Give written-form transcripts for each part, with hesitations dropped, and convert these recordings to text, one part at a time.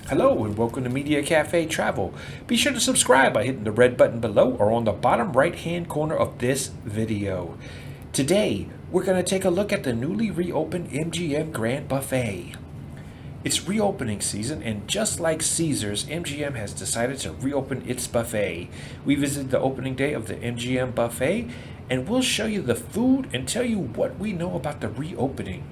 Hello and welcome to Mediacafe Travel. Be sure to subscribe by hitting the red button below or on the bottom right hand corner of this video. Today, we're going to take a look at the newly reopened MGM Grand Buffet. It's reopening season, and just like Caesars, MGM has decided to reopen its buffet. We visited the opening day of the MGM Buffet, and we'll show you the food and tell you what we know about the reopening.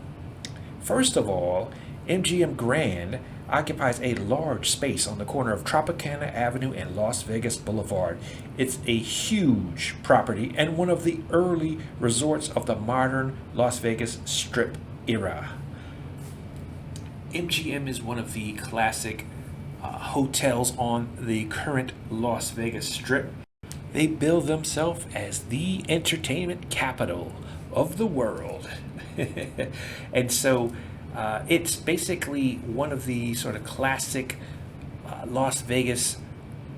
First of all, MGM Grand occupies a large space on the corner of Tropicana Avenue and Las Vegas Boulevard. It's a huge property and one of the early resorts of the modern Las Vegas Strip era. MGM is one of the classic hotels on the current Las Vegas Strip. They bill themselves as the entertainment capital of the world. And so it's basically one of the sort of classic Las Vegas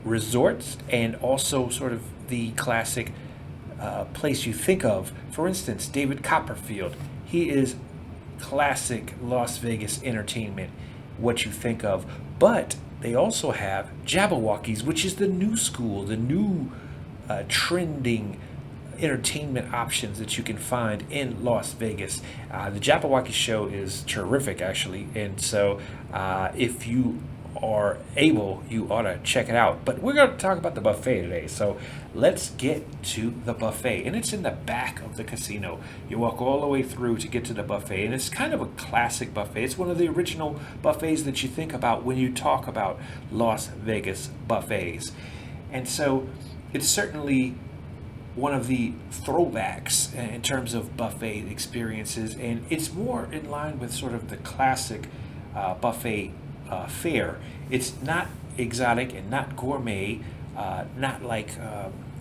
resorts, and also sort of the classic place you think of. For instance, David Copperfield. He is classic Las Vegas entertainment, what you think of. But they also have Jabberwockies, which is the new school, the new trending entertainment options that you can find in Las Vegas. The Jabberwocky show is terrific, actually, and so if you are able, you ought to check it out. But we're going to talk about the buffet today, so let's get to the buffet, and it's in the back of the casino. You walk all the way through to get to the buffet, and it's kind of a classic buffet. It's one of the original buffets that you think about when you talk about Las Vegas buffets, and so it's certainly one of the throwbacks in terms of buffet experiences, and it's more in line with sort of the classic buffet fare. It's not exotic and not gourmet, not like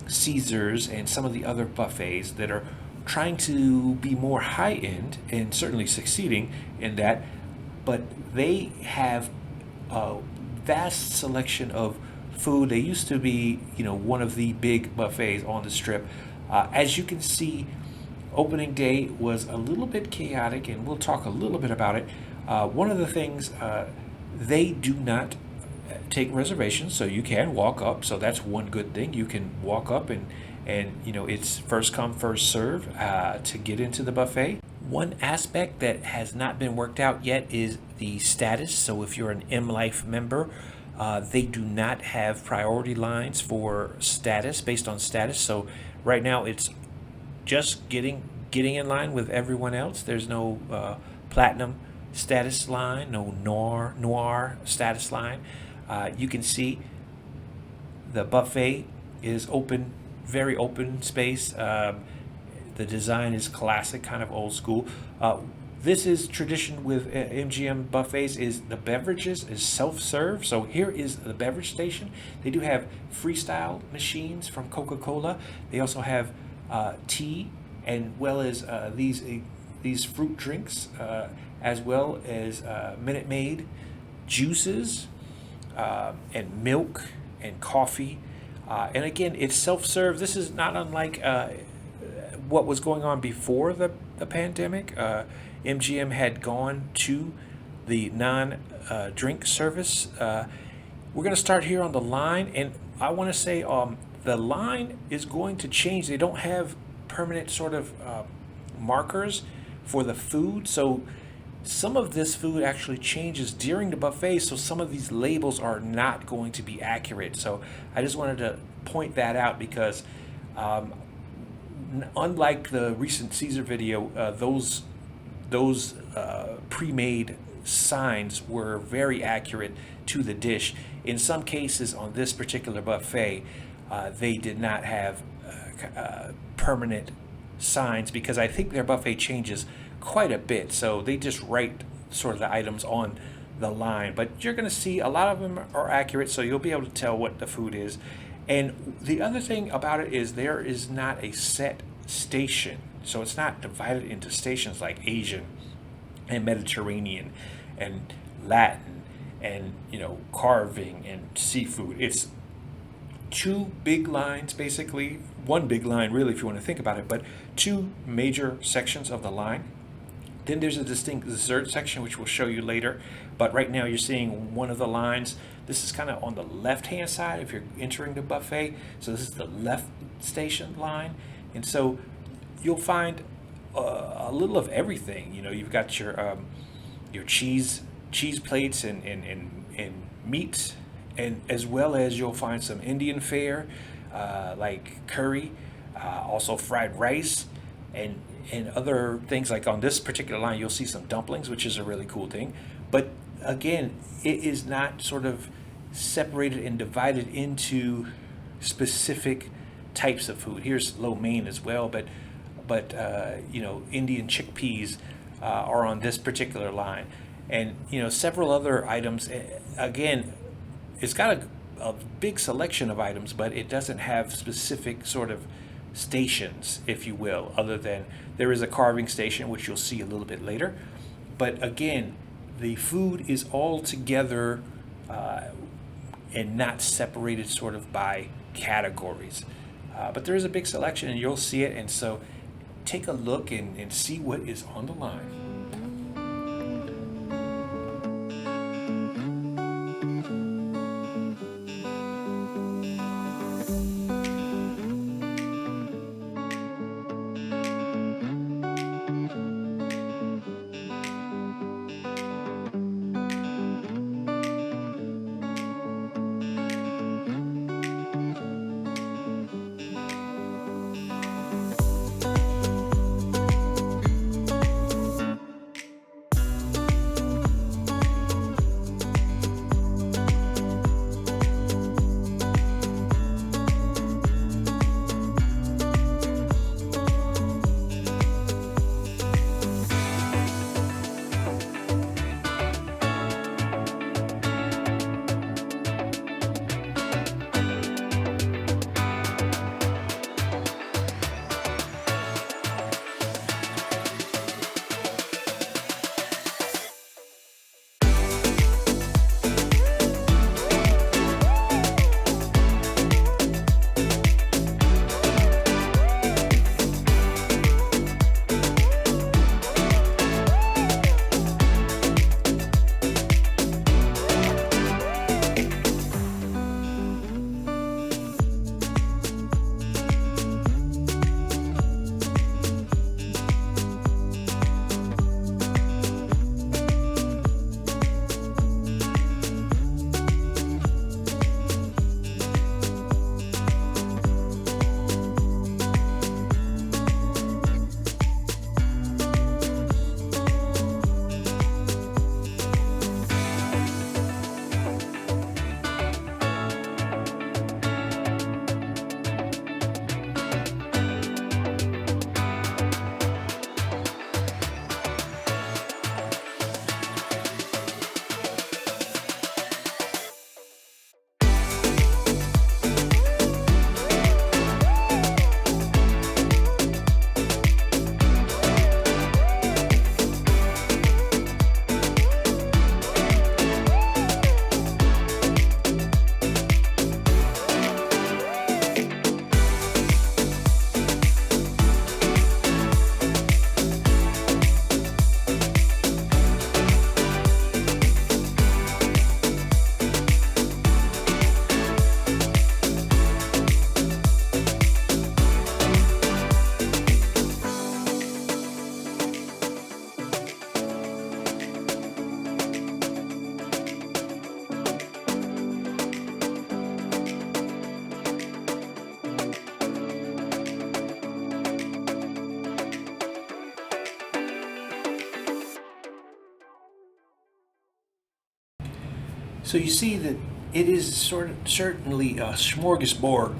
Caesars and some of the other buffets that are trying to be more high-end and certainly succeeding in that, but they have a vast selection of food. They used to be, one of the big buffets on the Strip. As you can see, opening day was a little bit chaotic, and we'll talk a little bit about it. One of the things, they do not take reservations, so you can walk up. So that's one good thing. You can walk up, and it's first come, first serve to get into the buffet. One aspect that has not been worked out yet is the status. So if you're an M Life member, they do not have priority lines for status, based on status. So right now it's just getting in line with everyone else. There's no platinum status line, no noir status line. You can see the buffet is open, very open space. The design is classic, kind of old school. This is tradition with MGM buffets, is the beverages is self-serve. So here is the beverage station. They do have freestyle machines from Coca-Cola. They also have tea, and well as these fruit drinks, as well as Minute Maid juices, and milk and coffee. And again, it's self-serve. This is not unlike what was going on before the pandemic. MGM had gone to the non-drink service. We're going to start here on the line, and I want to say the line is going to change. They don't have permanent sort of markers for the food, so some of this food actually changes during the buffet, so some of these labels are not going to be accurate. So I just wanted to point that out, because unlike the recent Caesar video, those pre-made signs were very accurate to the dish. In some cases on this particular buffet, they did not have permanent signs, because I think their buffet changes quite a bit. So they just write sort of the items on the line. But you're going to see a lot of them are accurate, so you'll be able to tell what the food is. And the other thing about it is there is not a set station. So it's not divided into stations like Asian and Mediterranean and Latin and carving and seafood. It's two big lines, basically one big line really, if you want to think about it, but two major sections of the line. Then there's a distinct dessert section, which we'll show you later. But right now you're seeing one of the lines. This is kind of on the left-hand side if you're entering the buffet. So this is the left station line. And so you'll find a little of everything. You know, you've got your cheese plates and meats, and as well as you'll find some Indian fare, like curry, also fried rice, and other things. Like on this particular line, you'll see some dumplings, which is a really cool thing. But again, it is not sort of separated and divided into specific types of food. Here's lo mein as well, but you know, Indian chickpeas are on this particular line, and you know, several other items. Again, it's got a big selection of items, but it doesn't have specific sort of stations, if you will, other than there is a carving station, which you'll see a little bit later. But again, the food is all together and not separated sort of by categories. But there is a big selection, and you'll see it. And so take a look and see what is on the line. So you see that it is certainly a smorgasbord,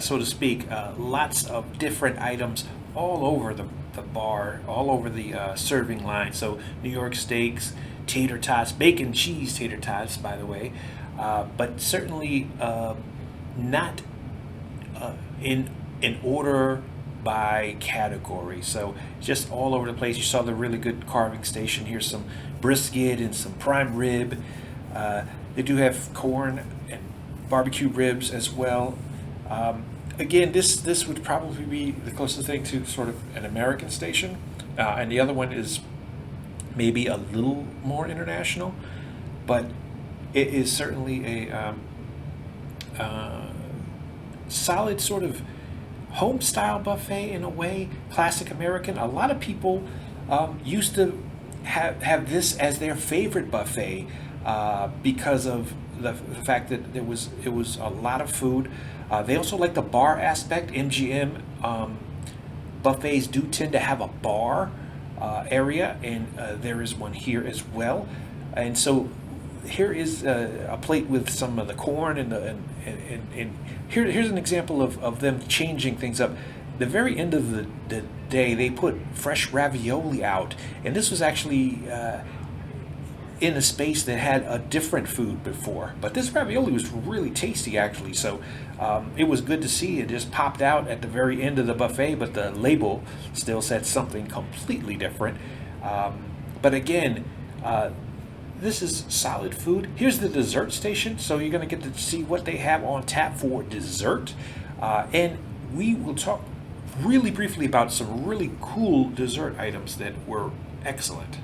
so to speak. Lots of different items all over the bar, all over the serving line. So New York steaks, tater tots, bacon cheese tater tots, by the way, but certainly not in order by category. So just all over the place. You saw the really good carving station. Here's some brisket and some prime rib. They do have corn and barbecue ribs as well. Again, this would probably be the closest thing to sort of an American station, and the other one is maybe a little more international, but it is certainly uh, solid sort of home style buffet in a way, classic American. A lot of people used to have this as their favorite buffet because of the fact that it was a lot of food. They also like the bar aspect. MGM buffets do tend to have a bar area, and there is one here as well. And so here is a plate with some of the corn and here's an example of them changing things up. The very end of the day, they put fresh ravioli out, and this was actually in a space that had a different food before. But this ravioli was really tasty, actually. So it was good to see. It just popped out at the very end of the buffet, but the label still said something completely different. But again, this is solid food. Here's the dessert station, so you're going to get to see what they have on tap for dessert. And we will talk really briefly about some really cool dessert items that were excellent.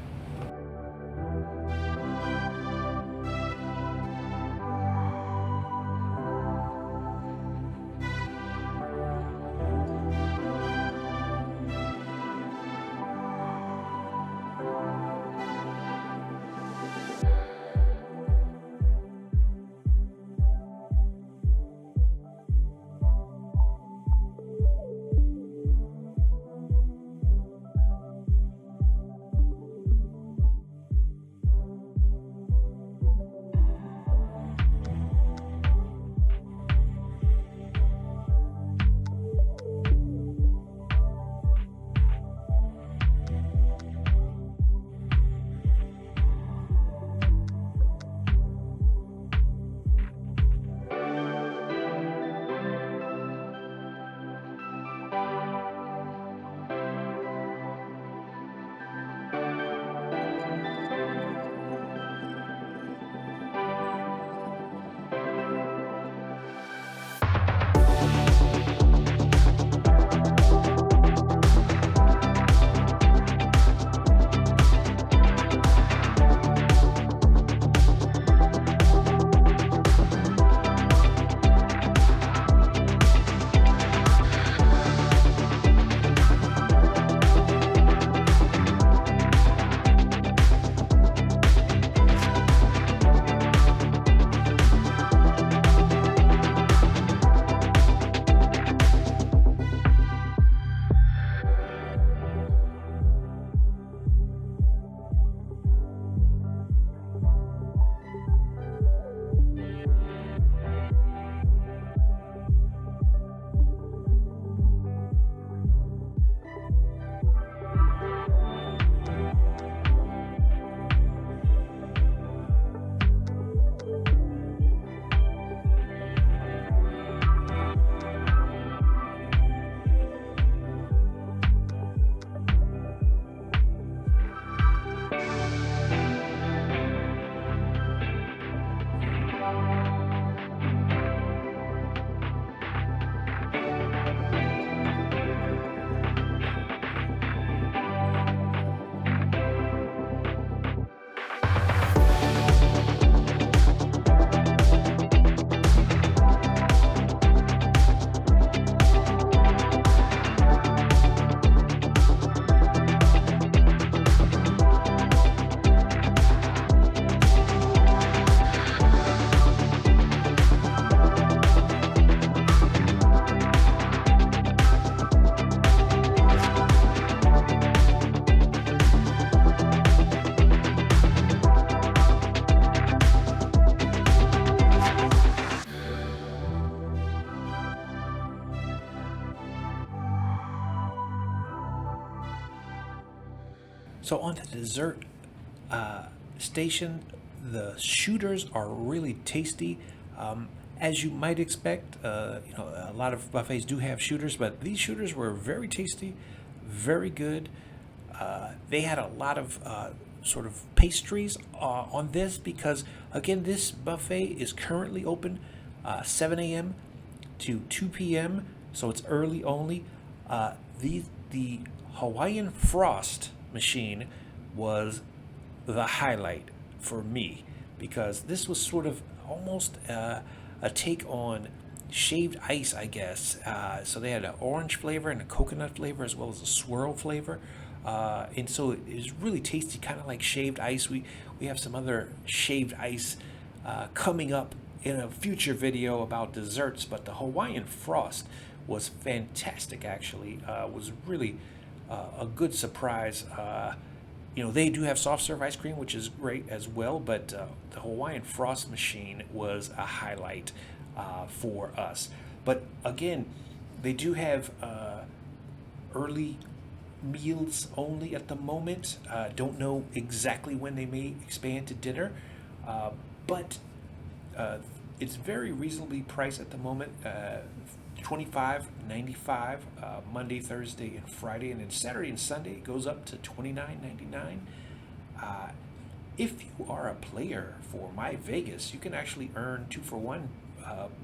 So on the dessert station, the shooters are really tasty. As you might expect, a lot of buffets do have shooters, but these shooters were very tasty, very good. They had a lot of sort of pastries on this because, again, this buffet is currently open 7 a.m. to 2 p.m., so it's early only. The Hawaiian Frost machine was the highlight for me, because this was sort of almost a take on shaved ice, I guess. So they had an orange flavor and a coconut flavor, as well as a swirl flavor. And so it is really tasty, kind of like shaved ice. We have some other shaved ice coming up in a future video about desserts, but the Hawaiian Frost was fantastic, actually. Was really a good surprise. They do have soft serve ice cream, which is great as well, but the Hawaiian Frost machine was a highlight for us. But again, they do have early meals only at the moment. Don't know exactly when they may expand to dinner, but it's very reasonably priced at the moment. $25.95 Monday, Thursday, and Friday, and then Saturday and Sunday it goes up to $29.99. If you are a player for My Vegas, you can actually earn 2-for-1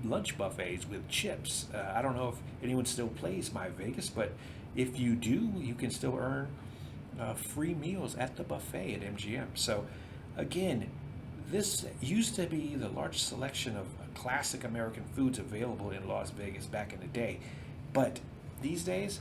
lunch buffets with chips. I don't know if anyone still plays My Vegas, but if you do, you can still earn free meals at the buffet at MGM. So again, this used to be the largest selection of classic American foods available in Las Vegas back in the day. But these days,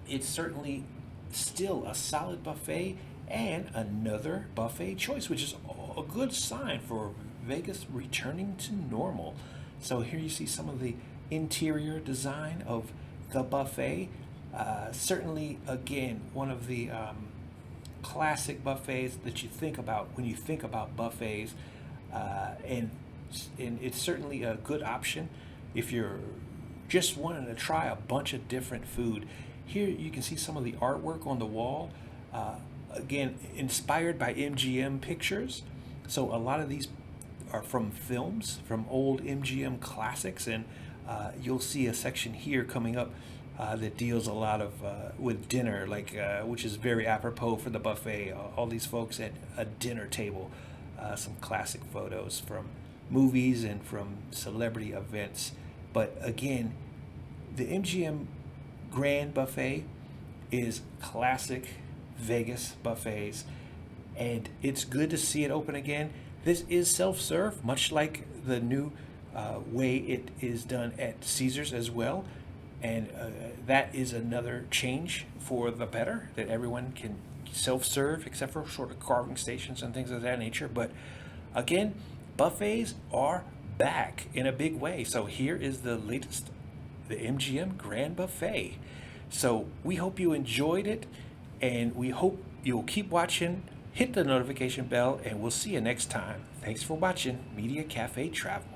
it's certainly still a solid buffet and another buffet choice, which is a good sign for Vegas returning to normal. So here you see some of the interior design of the buffet. Certainly, again, one of the classic buffets that you think about when you think about buffets, and it's certainly a good option if you're just wanting to try a bunch of different food. Here you can see some of the artwork on the wall, again inspired by MGM pictures. So a lot of these are from films, from old MGM classics, and you'll see a section here coming up that deals a lot of with dinner, which is very apropos for the buffet. All these folks at a dinner table, some classic photos from movies and from celebrity events. But again, the MGM Grand buffet is classic Vegas buffets, and it's good to see it open again. This is self-serve, much like the new way it is done at Caesars as well. And that is another change for the better, that everyone can self-serve except for sort of carving stations and things of that nature. But again, buffets are back in a big way. So here is the latest, the MGM Grand Buffet. So we hope you enjoyed it, and we hope you'll keep watching. Hit the notification bell, and we'll see you next time. Thanks for watching Media Cafe Travel.